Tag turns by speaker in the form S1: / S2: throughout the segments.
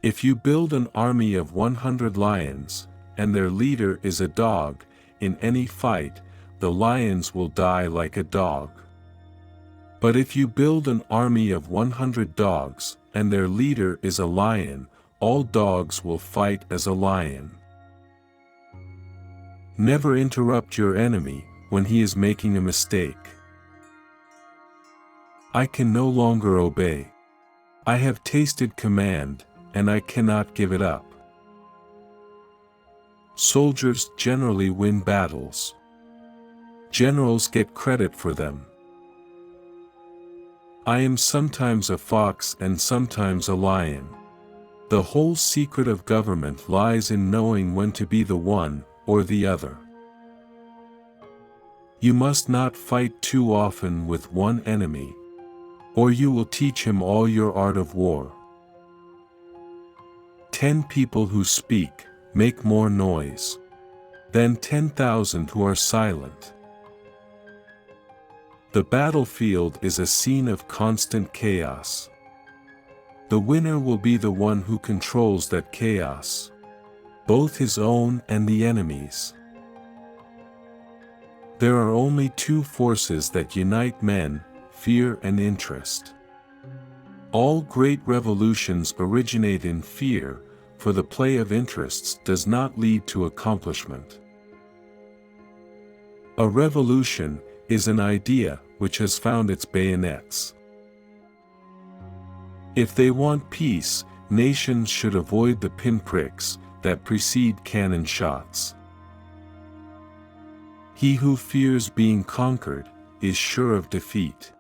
S1: If you build an army of 100 lions, and their leader is a dog, in any fight, the lions will die like a dog. But if you build an army of 100 dogs, and their leader is a lion, all dogs will fight as a lion. Never interrupt your enemy when he is making a mistake. I can no longer obey. I have tasted command, and I cannot give it up. Soldiers generally win battles. Generals get credit for them. I am sometimes a fox and sometimes a lion. The whole secret of government lies in knowing when to be the one or the other. You must not fight too often with one enemy, or you will teach him all your art of war. 10 people who speak make more noise than 10,000 who are silent. The battlefield is a scene of constant chaos. The winner will be the one who controls that chaos, both his own and the enemy's. There are only two forces that unite men: fear and interest. All great revolutions originate in fear, for the play of interests does not lead to accomplishment. A revolution is an idea which has found its bayonets. If they want peace, nations should avoid the pinpricks that precede cannon shots. He who fears being conquered is sure of defeat.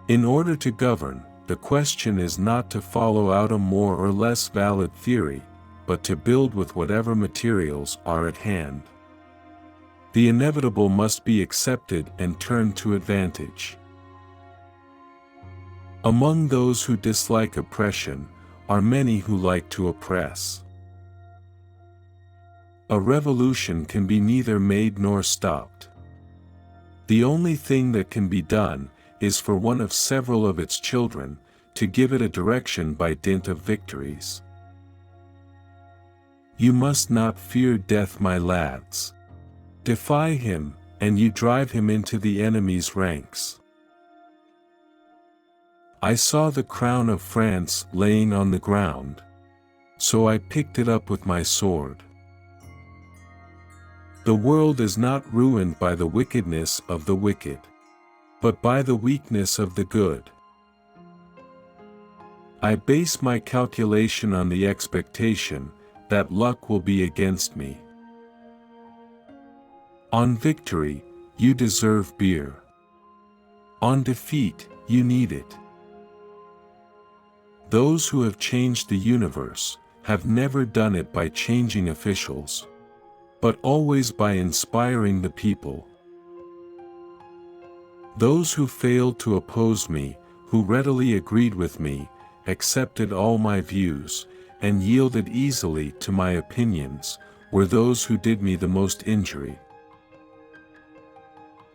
S1: In order to govern, the question is not to follow out a more or less valid theory, but to build with whatever materials are at hand. The inevitable must be accepted and turned to advantage. Among those who dislike oppression, are many who like to oppress. A revolution can be neither made nor stopped. The only thing that can be done is for one of several of its children to give it a direction by dint of victories. You must not fear death, my lads. Defy him, and you drive him into the enemy's ranks. I saw the crown of France laying on the ground, so I picked it up with my sword. The world is not ruined by the wickedness of the wicked, but by the weakness of the good. I base my calculation on the expectation that luck will be against me. On victory, you deserve beer. On defeat, you need it. Those who have changed the universe have never done it by changing officials, but always by inspiring the people. Those who failed to oppose me, who readily agreed with me, accepted all my views, and yielded easily to my opinions, were those who did me the most injury.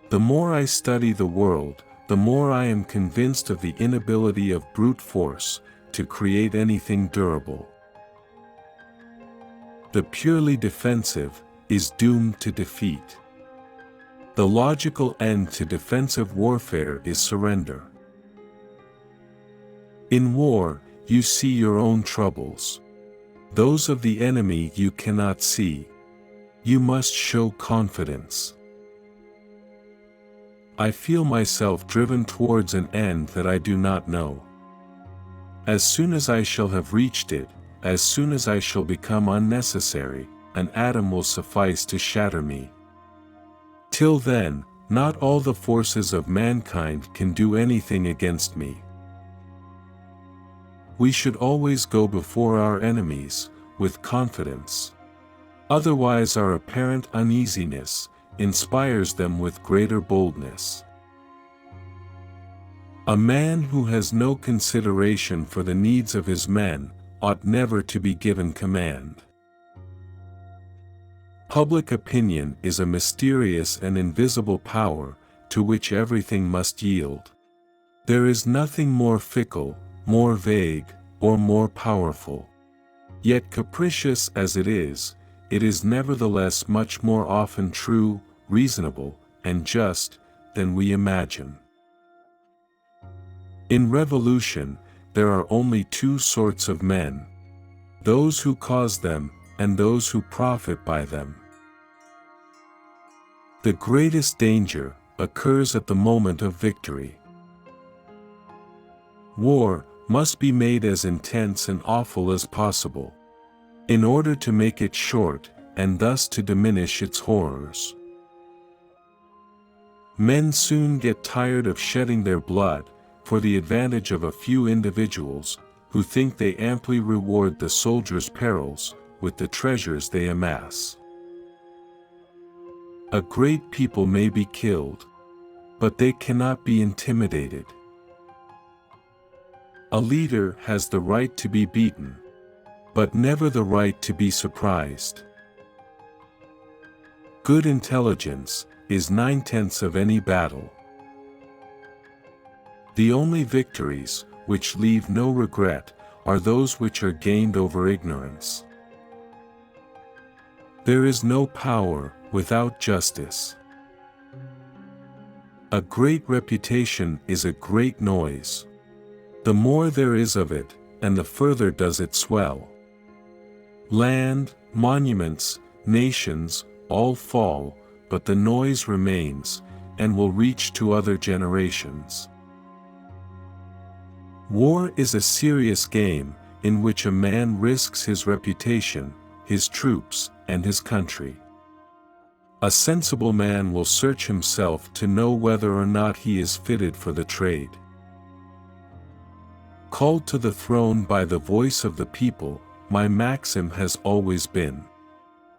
S1: The more I study the world, the more I am convinced of the inability of brute force to create anything durable. The purely defensive is doomed to defeat. The logical end to defensive warfare is surrender. In war, you see your own troubles. Those of the enemy you cannot see. You must show confidence. I feel myself driven towards an end that I do not know. As soon as I shall have reached it, as soon as I shall become unnecessary, an atom will suffice to shatter me. Till then, not all the forces of mankind can do anything against me. We should always go before our enemies, with confidence. Otherwise our apparent uneasiness inspires them with greater boldness. A man who has no consideration for the needs of his men ought never to be given command. Public opinion is a mysterious and invisible power, to which everything must yield. There is nothing more fickle, more vague, or more powerful. Yet capricious as it is nevertheless much more often true, reasonable, and just than we imagine. In revolution, there are only two sorts of men: those who cause them, and those who profit by them. The greatest danger occurs at the moment of victory. War must be made as intense and awful as possible, in order to make it short, and thus to diminish its horrors. Men soon get tired of shedding their blood, for the advantage of a few individuals, who think they amply reward the soldiers' perils, with the treasures they amass. A great people may be killed, but they cannot be intimidated. A leader has the right to be beaten, but never the right to be surprised. Good intelligence is 9/10 of any battle. The only victories, which leave no regret, are those which are gained over ignorance. There is no power without justice. A great reputation is a great noise. The more there is of it, and the further does it swell. Land, monuments, nations, all fall, but the noise remains, and will reach to other generations. War is a serious game, in which a man risks his reputation, his troops, and his country. A sensible man will search himself to know whether or not he is fitted for the trade. Called to the throne by the voice of the people, my maxim has always been: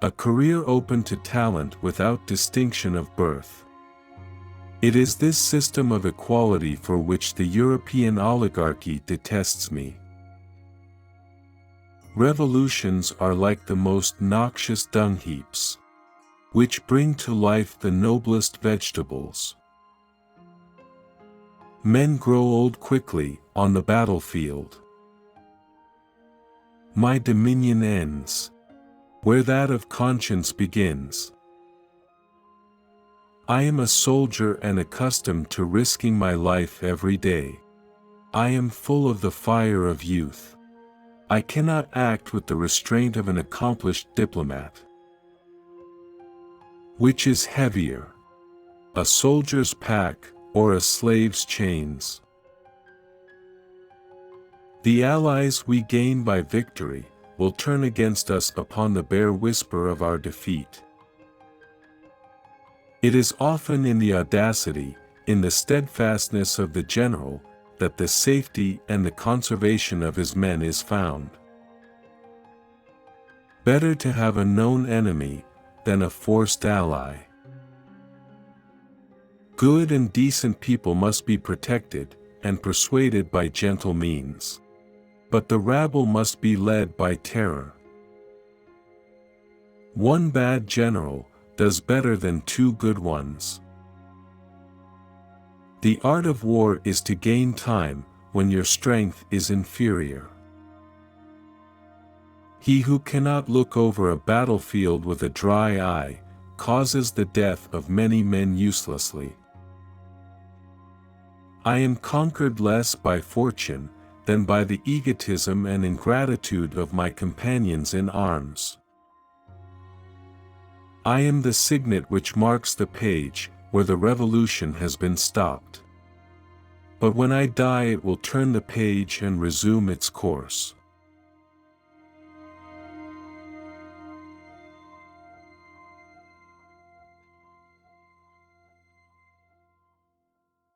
S1: a career open to talent without distinction of birth. It is this system of equality for which the European oligarchy detests me. Revolutions are like the most noxious dung heaps, which bring to life the noblest vegetables. Men grow old quickly on the battlefield. My dominion ends where that of conscience begins. I am a soldier and accustomed to risking my life every day. I am full of the fire of youth. I cannot act with the restraint of an accomplished diplomat. Which is heavier, a soldier's pack or a slave's chains? The allies we gain by victory will turn against us upon the bare whisper of our defeat. It is often in the audacity, in the steadfastness of the general, that the safety and the conservation of his men is found. Better to have a known enemy than a forced ally. Good and decent people must be protected and persuaded by gentle means. But the rabble must be led by terror. One bad general does better than two good ones. The art of war is to gain time when your strength is inferior. He who cannot look over a battlefield with a dry eye causes the death of many men uselessly. I am conquered less by fortune than by the egotism and ingratitude of my companions in arms. I am the signet which marks the page where the revolution has been stopped. But when I die it will turn the page and resume its course.